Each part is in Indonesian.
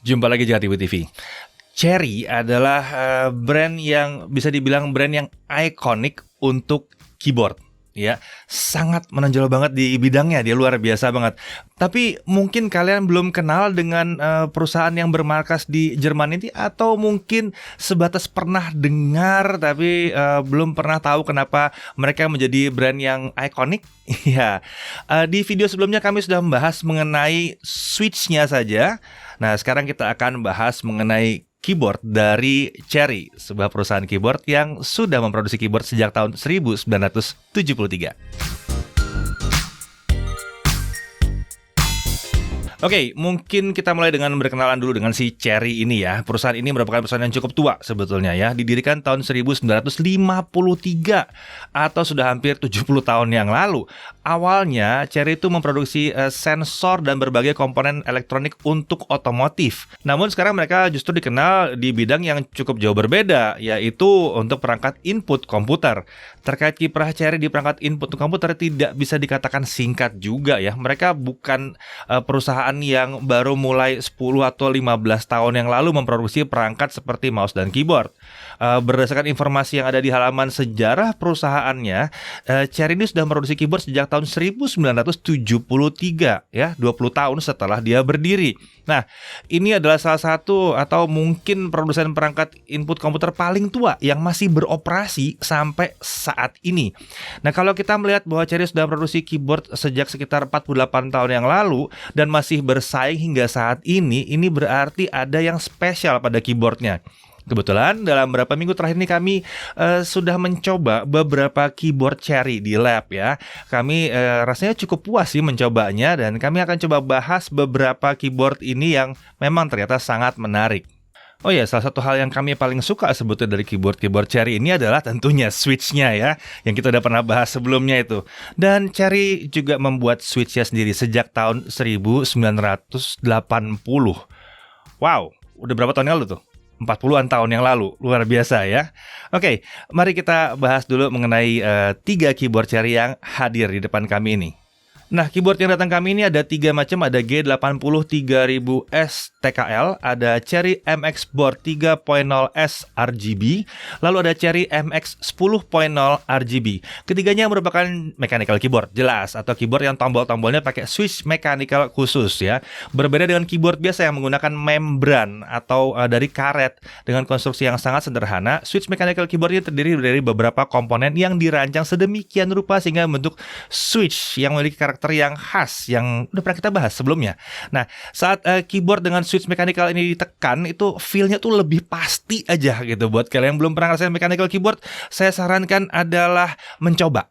Jumpa lagi Jakarta TV. Cherry adalah brand yang bisa dibilang brand yang ikonik untuk keyboard. Ya, sangat menonjol banget di bidangnya, dia luar biasa banget. Tapi mungkin kalian belum kenal dengan perusahaan yang bermarkas di Jerman ini, atau mungkin sebatas pernah dengar tapi belum pernah tahu kenapa mereka menjadi brand yang ikonik. Ya, di video sebelumnya kami sudah membahas mengenai switch-nya saja. Nah, sekarang kita akan bahas mengenai keyboard dari Cherry, sebuah perusahaan keyboard yang sudah memproduksi keyboard sejak tahun 1973. Oke, mungkin kita mulai dengan berkenalan dulu dengan si Cherry ini ya. Perusahaan ini merupakan perusahaan yang cukup tua sebetulnya ya. Didirikan tahun 1953 atau sudah hampir 70 tahun yang lalu. Awalnya Cherry itu memproduksi sensor dan berbagai komponen elektronik untuk otomotif. Namun sekarang mereka justru dikenal di bidang yang cukup jauh berbeda, yaitu untuk perangkat input komputer. Terkait kiprah Cherry di perangkat input komputer tidak bisa dikatakan singkat juga ya. Mereka bukan perusahaan yang baru mulai 10 atau 15 tahun yang lalu memproduksi perangkat seperti mouse dan keyboard. Berdasarkan informasi yang ada di halaman sejarah perusahaannya, Cherry ini sudah memproduksi keyboard sejak tahun 1973 ya, 20 tahun setelah dia berdiri. Nah, ini adalah salah satu atau mungkin produsen perangkat input komputer paling tua yang masih beroperasi sampai saat ini. Nah, kalau kita melihat bahwa Cherry sudah memproduksi keyboard sejak sekitar 48 tahun yang lalu dan masih bersaing hingga saat ini berarti ada yang spesial pada keyboardnya. Kebetulan dalam beberapa minggu terakhir ini kami sudah mencoba beberapa keyboard Cherry di lab ya. Kami rasanya cukup puas sih mencobanya, dan kami akan coba bahas beberapa keyboard ini yang memang ternyata sangat menarik. Oh ya, salah satu hal yang kami paling suka sebetulnya dari keyboard Cherry ini adalah tentunya switch-nya ya, yang kita udah pernah bahas sebelumnya itu. Dan Cherry juga membuat switch-nya sendiri sejak tahun 1980. Wow, udah berapa tahun yang lalu tuh? 40-an tahun yang lalu, luar biasa ya. Oke, mari kita bahas dulu mengenai 3 keyboard Cherry yang hadir di depan kami ini. Nah, keyboard yang datang kami ini ada 3 macam, ada G80 3000S TKL, ada Cherry MX Board 3.0S RGB, lalu ada Cherry MX 10.0 RGB. Ketiganya merupakan mechanical keyboard, jelas, atau keyboard yang tombol-tombolnya pakai switch mechanical khusus ya. Berbeda dengan keyboard biasa yang menggunakan membran atau dari karet dengan konstruksi yang sangat sederhana, switch mechanical keyboard ini terdiri dari beberapa komponen yang dirancang sedemikian rupa sehingga membentuk switch yang memiliki karakter yang khas yang udah pernah kita bahas sebelumnya. Nah, saat keyboard dengan switch mechanical ini ditekan, itu feel-nya tuh lebih pasti aja gitu. Buat kalian yang belum pernah ngerasain mechanical keyboard, saya sarankan adalah mencoba.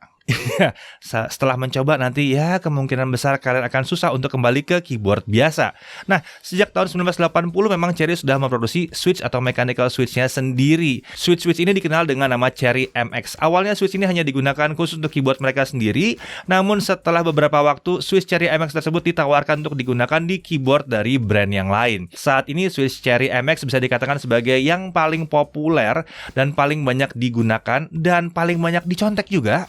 Setelah mencoba nanti ya kemungkinan besar kalian akan susah untuk kembali ke keyboard biasa. Nah, sejak tahun 1980 memang Cherry sudah memproduksi switch atau mechanical switch-nya sendiri. Switch ini dikenal dengan nama Cherry MX. Awalnya switch ini hanya digunakan khusus untuk keyboard mereka sendiri, namun setelah beberapa waktu switch Cherry MX tersebut ditawarkan untuk digunakan di keyboard dari brand yang lain. Saat ini switch Cherry MX bisa dikatakan sebagai yang paling populer dan paling banyak digunakan dan paling banyak dicontek juga.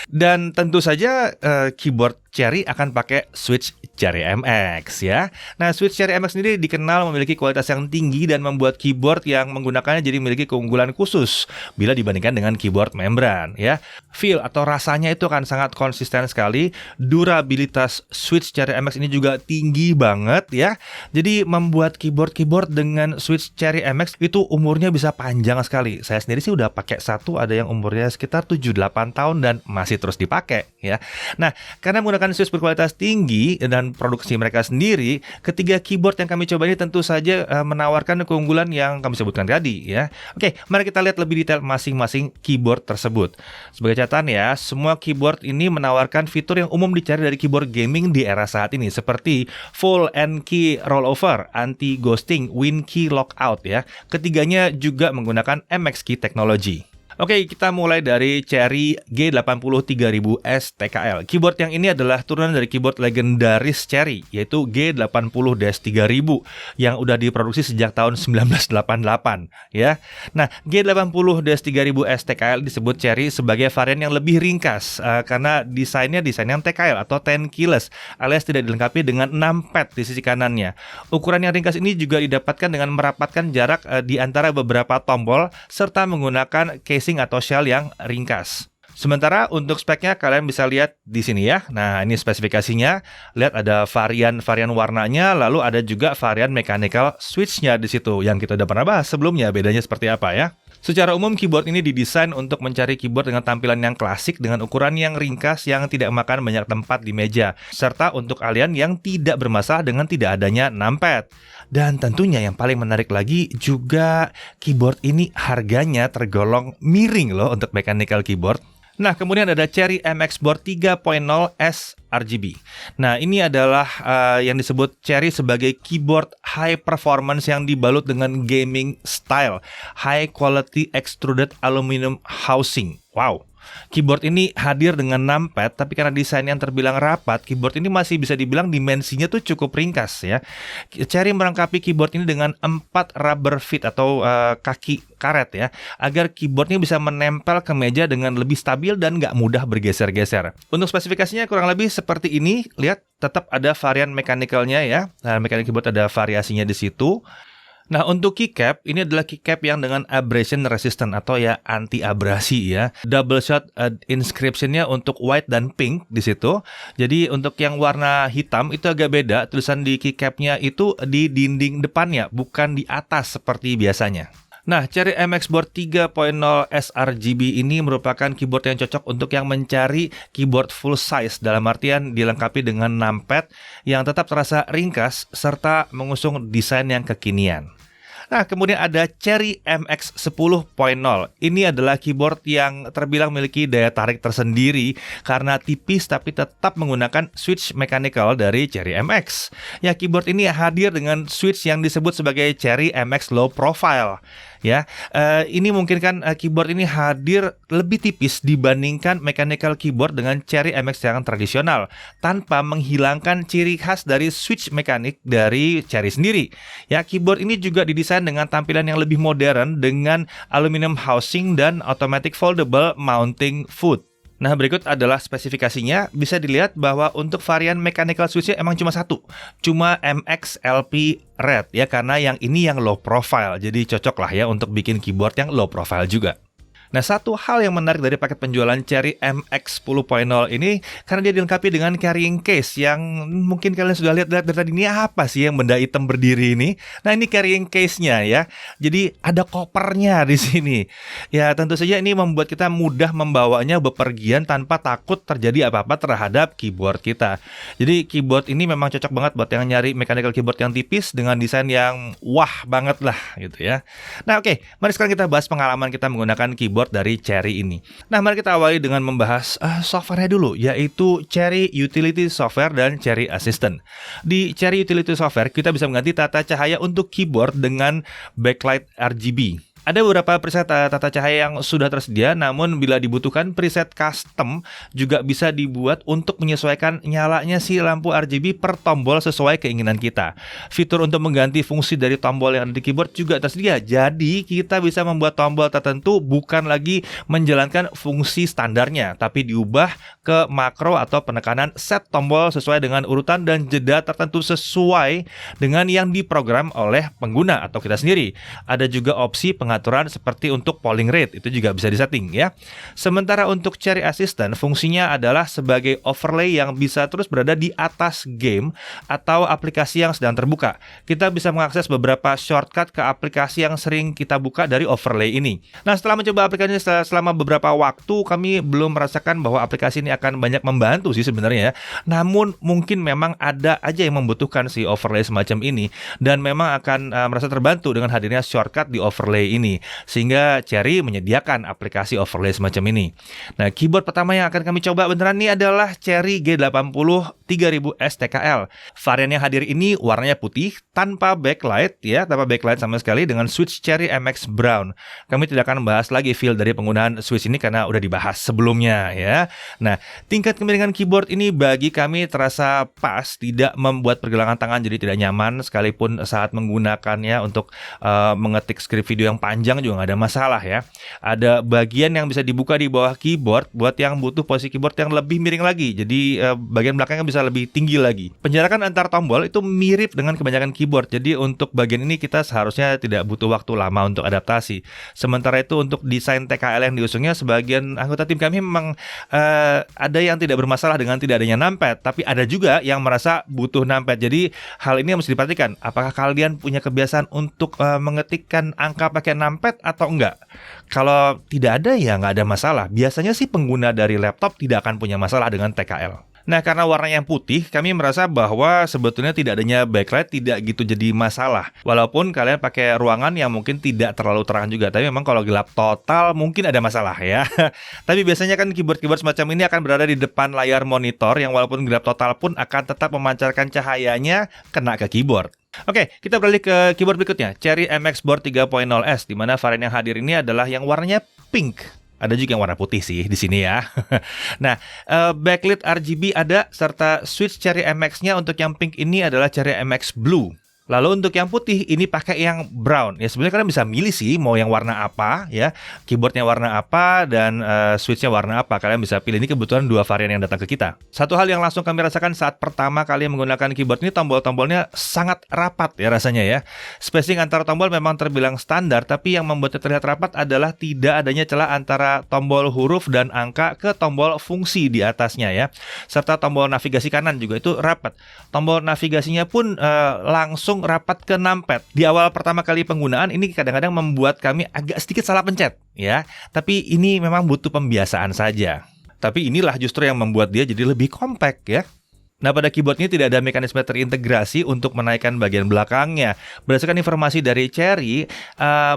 Dan tentu saja keyboard Cherry akan pakai switch Cherry MX ya. Nah, switch Cherry MX sendiri dikenal memiliki kualitas yang tinggi dan membuat keyboard yang menggunakannya jadi memiliki keunggulan khusus bila dibandingkan dengan keyboard membran ya. Feel atau rasanya itu akan sangat konsisten sekali. Durabilitas switch Cherry MX ini juga tinggi banget ya. Jadi membuat keyboard dengan switch Cherry MX itu umurnya bisa panjang sekali. Saya sendiri sih udah pakai satu, ada yang umurnya sekitar 7-8 tahun dan masih terus dipakai ya. Nah, karena menggunakan switch berkualitas tinggi dan produksi mereka sendiri, ketiga keyboard yang kami coba ini tentu saja menawarkan keunggulan yang kami sebutkan tadi ya. Oke, mari kita lihat lebih detail masing-masing keyboard tersebut. Sebagai catatan ya, semua keyboard ini menawarkan fitur yang umum dicari dari keyboard gaming di era saat ini, seperti full end key rollover, anti ghosting, win key lockout ya. Ketiganya juga menggunakan MX key technology. Oke, kita mulai dari Cherry G80 3000S TKL. Keyboard yang ini adalah turunan dari keyboard legendaris Cherry, yaitu G80-3000 yang udah diproduksi sejak tahun 1988 ya. Nah, G80-3000S TKL disebut Cherry sebagai varian yang lebih ringkas karena desain yang TKL atau 10 keyless alias tidak dilengkapi dengan 6 pad di sisi kanannya. Ukuran yang ringkas ini juga didapatkan dengan merapatkan jarak di antara beberapa tombol serta menggunakan casing atau shell yang ringkas. Sementara untuk speknya kalian bisa lihat di sini ya. Nah, ini spesifikasinya. Lihat ada varian warnanya, lalu ada juga varian mechanical switch-nya di situ yang kita udah pernah bahas sebelumnya. Bedanya seperti apa ya? Secara umum keyboard ini didesain untuk mencari keyboard dengan tampilan yang klasik dengan ukuran yang ringkas yang tidak makan banyak tempat di meja, serta untuk kalian yang tidak bermasalah dengan tidak adanya numpad. Dan tentunya yang paling menarik lagi juga keyboard ini harganya tergolong miring loh untuk mechanical keyboard. Nah, kemudian ada Cherry MX Board 3.0S RGB. Nah, ini adalah yang disebut Cherry sebagai keyboard high performance yang dibalut dengan gaming style, high quality extruded aluminum housing. Wow. Keyboard ini hadir dengan numpad, tapi karena desain yang terbilang rapat, keyboard ini masih bisa dibilang dimensinya tuh cukup ringkas ya. Cherry melengkapi keyboard ini dengan 4 rubber feet atau kaki karet ya, agar keyboardnya bisa menempel ke meja dengan lebih stabil dan nggak mudah bergeser-geser. Untuk spesifikasinya kurang lebih seperti ini, lihat tetap ada varian mechanical-nya ya. Nah, mechanical keyboard ada variasinya di situ. Nah, untuk keycap, ini adalah keycap yang dengan abrasion resistant atau ya anti abrasi ya. Double shot inscription-nya untuk white dan pink di situ. Jadi untuk yang warna hitam itu agak beda, tulisan di keycap-nya itu di dinding depannya, bukan di atas seperti biasanya. Nah, Cherry MX Board 3.0S RGB ini merupakan keyboard yang cocok untuk yang mencari keyboard full size, dalam artian dilengkapi dengan numpad yang tetap terasa ringkas serta mengusung desain yang kekinian. Nah, kemudian ada Cherry MX 10.0. Ini adalah keyboard yang terbilang memiliki daya tarik tersendiri karena tipis tapi tetap menggunakan switch mechanical dari Cherry MX. Ya, keyboard ini hadir dengan switch yang disebut sebagai Cherry MX Low Profile. Ya, ini mungkin kan keyboard ini hadir lebih tipis dibandingkan mechanical keyboard dengan Cherry MX yang tradisional, tanpa menghilangkan ciri khas dari switch mekanik dari Cherry sendiri. Ya, keyboard ini juga didesain dengan tampilan yang lebih modern dengan aluminium housing dan automatic foldable mounting foot. Nah, berikut adalah spesifikasinya. Bisa dilihat bahwa untuk varian mechanical switch-nya emang cuma satu, cuma MX LP Red ya, karena yang ini yang low profile, jadi cocok lah ya untuk bikin keyboard yang low profile juga. Nah, satu hal yang menarik dari paket penjualan Cherry MX 10.0 ini karena dia dilengkapi dengan carrying case yang mungkin kalian sudah lihat dari tadi. Ini apa sih yang benda hitam berdiri ini? Nah, ini carrying case-nya ya. Jadi ada kopernya di sini. Ya, tentu saja ini membuat kita mudah membawanya bepergian tanpa takut terjadi apa-apa terhadap keyboard kita. Jadi keyboard ini memang cocok banget buat yang nyari mechanical keyboard yang tipis dengan desain yang wah banget lah gitu ya. Nah, oke, mari sekarang kita bahas pengalaman kita menggunakan keyboard dari Cherry ini. Nah, mari kita awali dengan membahas software-nya dulu, yaitu Cherry Utility Software dan Cherry Assistant. Di Cherry Utility Software, kita bisa mengganti tata cahaya untuk keyboard dengan backlight RGB. Ada beberapa preset tata cahaya yang sudah tersedia, namun bila dibutuhkan preset custom juga bisa dibuat untuk menyesuaikan nyalanya si lampu RGB per tombol sesuai keinginan kita. Fitur untuk mengganti fungsi dari tombol yang ada di keyboard juga tersedia. Jadi kita bisa membuat tombol tertentu bukan lagi menjalankan fungsi standarnya, tapi diubah ke makro atau penekanan set tombol sesuai dengan urutan dan jeda tertentu sesuai dengan yang diprogram oleh pengguna atau kita sendiri. Ada juga opsi pengaturan seperti untuk polling rate, itu juga bisa disetting ya. Sementara untuk Cherry Assistant fungsinya adalah sebagai overlay yang bisa terus berada di atas game atau aplikasi yang sedang terbuka. Kita bisa mengakses beberapa shortcut ke aplikasi yang sering kita buka dari overlay ini. Nah, setelah mencoba aplikasi ini selama beberapa waktu, kami belum merasakan bahwa aplikasi ini akan banyak membantu sih sebenarnya ya. Namun mungkin memang ada aja yang membutuhkan si overlay semacam ini dan memang akan merasa terbantu dengan hadirnya shortcut di overlay ini, sehingga Cherry menyediakan aplikasi overlay semacam ini. Nah, keyboard pertama yang akan kami coba beneran nih adalah Cherry G80 3000 STKL. Varian yang hadir ini warnanya putih, tanpa backlight ya, tanpa backlight sama sekali, dengan switch Cherry MX Brown. Kami tidak akan membahas lagi feel dari penggunaan switch ini karena udah dibahas sebelumnya ya. Nah, tingkat kemiringan keyboard ini bagi kami terasa pas, tidak membuat pergelangan tangan jadi tidak nyaman, sekalipun saat menggunakannya untuk mengetik skrip video yang panjang juga nggak ada masalah ya. Ada bagian yang bisa dibuka di bawah keyboard buat yang butuh posisi keyboard yang lebih miring lagi. Jadi bagian belakangnya bisa lebih tinggi lagi. Penjarakan antar tombol itu mirip dengan kebanyakan keyboard. Jadi untuk bagian ini kita seharusnya tidak butuh waktu lama untuk adaptasi. Sementara itu untuk desain TKL yang diusungnya, sebagian anggota tim kami memang ada yang tidak bermasalah dengan tidak adanya numpad, tapi ada juga yang merasa butuh numpad. Jadi hal ini mesti diperhatikan. Apakah kalian punya kebiasaan untuk mengetikkan angka pakai numpad atau enggak? Kalau tidak ada ya nggak ada masalah. Biasanya sih pengguna dari laptop tidak akan punya masalah dengan TKL. Nah, karena warnanya yang putih, kami merasa bahwa sebetulnya tidak adanya backlight tidak gitu jadi masalah. Walaupun kalian pakai ruangan yang mungkin tidak terlalu terang juga, tapi memang kalau gelap total mungkin ada masalah ya. Tapi biasanya kan keyboard-keyboard semacam ini akan berada di depan layar monitor yang walaupun gelap total pun akan tetap memancarkan cahayanya kena ke keyboard. Oke, kita beralih ke keyboard berikutnya, Cherry MX Board 3.0S, di mana varian yang hadir ini adalah yang warnanya pink. Ada juga yang warna putih sih di sini ya. Nah, backlit RGB ada, serta switch Cherry MX-nya untuk yang pink ini adalah Cherry MX Blue. Lalu untuk yang putih ini pakai yang brown. Ya sebenarnya kalian bisa milih sih mau yang warna apa ya, keyboardnya warna apa dan switchnya warna apa. Kalian bisa pilih, ini kebetulan dua varian yang datang ke kita. Satu hal yang langsung kami rasakan saat pertama kali menggunakan keyboard ini, tombol-tombolnya sangat rapat ya rasanya ya. Spacing antara tombol memang terbilang standar, tapi yang membuatnya terlihat rapat adalah tidak adanya celah antara tombol huruf dan angka ke tombol fungsi di atasnya ya. Serta tombol navigasi kanan juga itu rapat. Tombol navigasinya pun langsung rapat ke numpad. Di awal pertama kali penggunaan ini kadang-kadang membuat kami agak sedikit salah pencet ya. Tapi ini memang butuh pembiasaan saja. Tapi inilah justru yang membuat dia jadi lebih compact ya. Nah, pada keyboard ini tidak ada mekanisme terintegrasi untuk menaikkan bagian belakangnya. Berdasarkan informasi dari Cherry,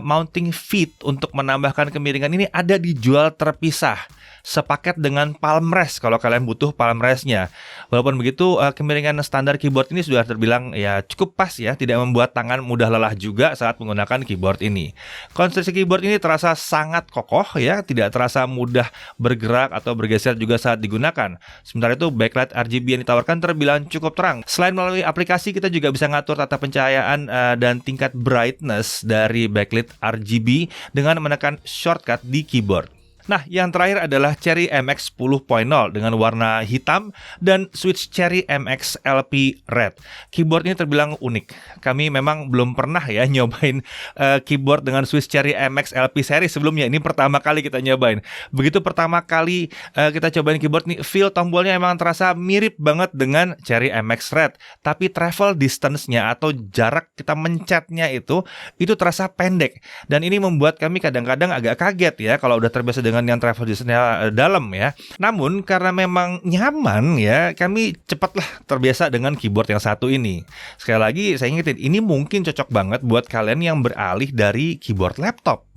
mounting feet untuk menambahkan kemiringan ini ada dijual terpisah, sepaket dengan palm rest kalau kalian butuh palm restnya. Walaupun begitu, kemiringan standar keyboard ini sudah terbilang ya cukup pas ya, tidak membuat tangan mudah lelah juga saat menggunakan keyboard ini. Konstruksi keyboard ini terasa sangat kokoh ya, tidak terasa mudah bergerak atau bergeser juga saat digunakan. Sementara itu backlight RGB yang ditawarkan terbilang cukup terang. Selain melalui aplikasi, kita juga bisa ngatur tata pencahayaan dan tingkat brightness dari backlit RGB dengan menekan shortcut di keyboard. Nah, yang terakhir adalah Cherry MX 10.0 dengan warna hitam dan switch Cherry MX LP Red. Keyboard ini terbilang unik. Kami memang belum pernah ya nyobain keyboard dengan switch Cherry MX LP seri sebelumnya. Ini pertama kali kita nyobain. Begitu pertama kali kita cobain keyboard nih, feel tombolnya emang terasa mirip banget dengan Cherry MX Red. Tapi travel distance-nya atau jarak kita mencetnya itu terasa pendek. Dan ini membuat kami kadang-kadang agak kaget ya kalau udah terbiasa dengan yang travel distance-nya dalam ya. Namun karena memang nyaman ya, kami cepatlah terbiasa dengan keyboard yang satu ini. Sekali lagi saya ingetin, ini mungkin cocok banget buat kalian yang beralih dari keyboard laptop.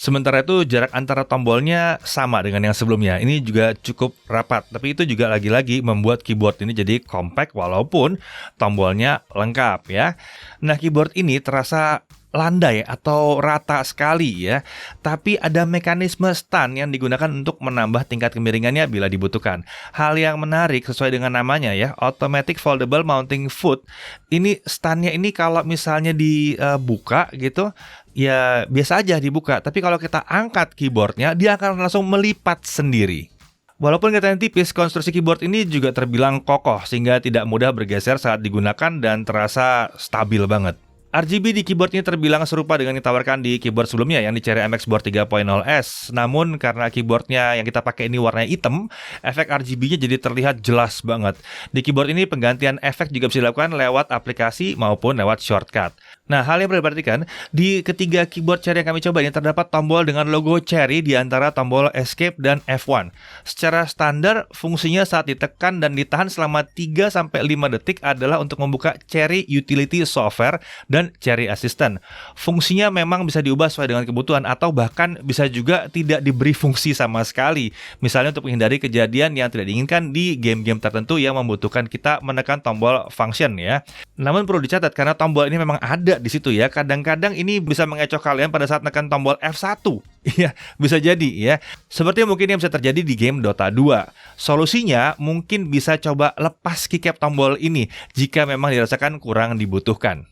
Sementara itu jarak antara tombolnya sama dengan yang sebelumnya. Ini juga cukup rapat, tapi itu juga lagi-lagi membuat keyboard ini jadi compact walaupun tombolnya lengkap ya. Nah, keyboard ini terasa landai atau rata sekali ya, tapi ada mekanisme stand yang digunakan untuk menambah tingkat kemiringannya bila dibutuhkan. Hal yang menarik sesuai dengan namanya ya, Automatic Foldable Mounting Foot. Ini standnya ini kalau misalnya dibuka gitu, ya biasa aja dibuka, tapi kalau kita angkat keyboardnya, dia akan langsung melipat sendiri. Walaupun katanya tipis, konstruksi keyboard ini juga terbilang kokoh sehingga tidak mudah bergeser saat digunakan dan terasa stabil banget. RGB di keyboard ini terbilang serupa dengan yang ditawarkan di keyboard sebelumnya yang di Cherry MX Board 3.0S. Namun karena keyboardnya yang kita pakai ini warnanya hitam, efek RGB-nya jadi terlihat jelas banget. Di keyboard ini penggantian efek juga bisa dilakukan lewat aplikasi maupun lewat shortcut. Nah, hal yang perlu diperhatikan, di ketiga keyboard Cherry yang kami coba ini terdapat tombol dengan logo Cherry di antara tombol Escape dan F1. Secara standar, fungsinya saat ditekan dan ditahan selama 3-5 detik adalah untuk membuka Cherry Utility Software dan Cherry Assistant. Fungsinya memang bisa diubah sesuai dengan kebutuhan atau bahkan bisa juga tidak diberi fungsi sama sekali. Misalnya untuk menghindari kejadian yang tidak diinginkan di game-game tertentu yang membutuhkan kita menekan tombol function ya. Namun perlu dicatat karena tombol ini memang ada di situ ya. Kadang-kadang ini bisa mengecoh kalian pada saat tekan tombol F1. Iya, bisa jadi ya. Seperti mungkin yang bisa terjadi di game Dota 2. Solusinya mungkin bisa coba lepas keycap tombol ini jika memang dirasakan kurang dibutuhkan.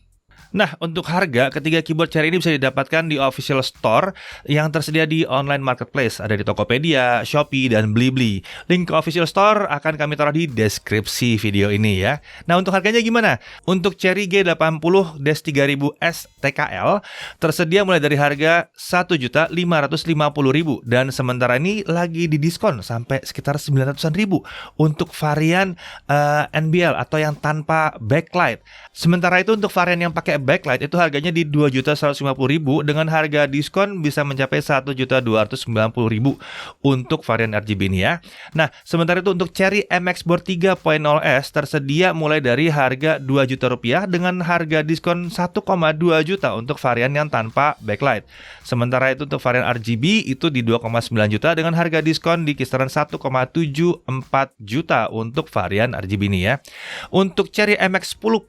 Nah, untuk harga, ketiga keyboard Cherry ini bisa didapatkan di official store yang tersedia di online marketplace. Ada di Tokopedia, Shopee, dan Blibli. Link ke official store akan kami taruh di deskripsi video ini ya. Nah, untuk harganya gimana? Untuk Cherry G80-3000S TKL tersedia mulai dari harga Rp1.550.000 dan sementara ini lagi didiskon sampai sekitar Rp900.000 untuk varian NBL atau yang tanpa backlight. Sementara itu untuk varian yang pakai backlight itu harganya di Rp2.150.000 dengan harga diskon bisa mencapai Rp1.290.000 untuk varian RGB ini ya. Nah, sementara itu untuk Cherry MX Board 3.0S tersedia mulai dari harga Rp2 juta dengan harga diskon Rp1,2 juta untuk varian yang tanpa backlight. Sementara itu untuk varian RGB itu di Rp2,9 juta dengan harga diskon di kisaran Rp1,74 juta untuk varian RGB ini ya. Untuk Cherry MX 10.0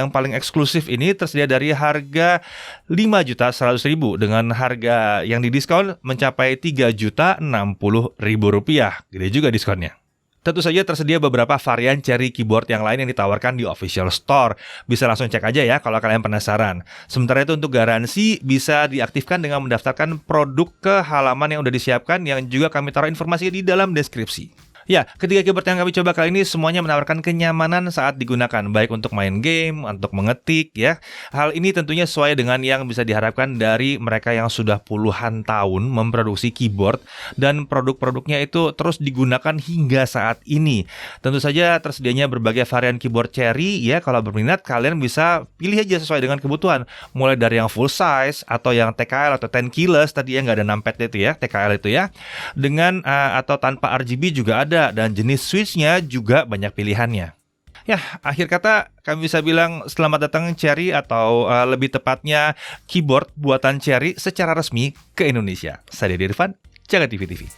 yang paling eksklusif ini tersedia dari harga Rp5.100.000 dengan harga yang didiskon mencapai Rp3.060.000. Gede juga diskonnya. Tentu saja tersedia beberapa varian Cherry keyboard yang lain yang ditawarkan di official store. Bisa langsung cek aja ya kalau kalian penasaran. Sementara itu untuk garansi bisa diaktifkan dengan mendaftarkan produk ke halaman yang udah disiapkan yang juga kami taruh informasi di dalam deskripsi. Ya, ketiga keyboard yang kami coba kali ini semuanya menawarkan kenyamanan saat digunakan, baik untuk main game, untuk mengetik ya. Hal ini tentunya sesuai dengan yang bisa diharapkan dari mereka yang sudah puluhan tahun memproduksi keyboard dan produk-produknya itu terus digunakan hingga saat ini. Tentu saja tersedianya berbagai varian keyboard Cherry ya, kalau berminat kalian bisa pilih aja sesuai dengan kebutuhan. Mulai dari yang full size atau yang TKL atau 10 keyless tadi ya, nggak ada numpad itu ya, TKL itu ya. Dengan atau tanpa RGB juga ada. Dan jenis switch-nya juga banyak pilihannya. Ya, akhir kata kami bisa bilang selamat datang Cherry atau lebih tepatnya keyboard buatan Cherry secara resmi ke Indonesia. Saya Deddy Irfan, Jaga TV TV.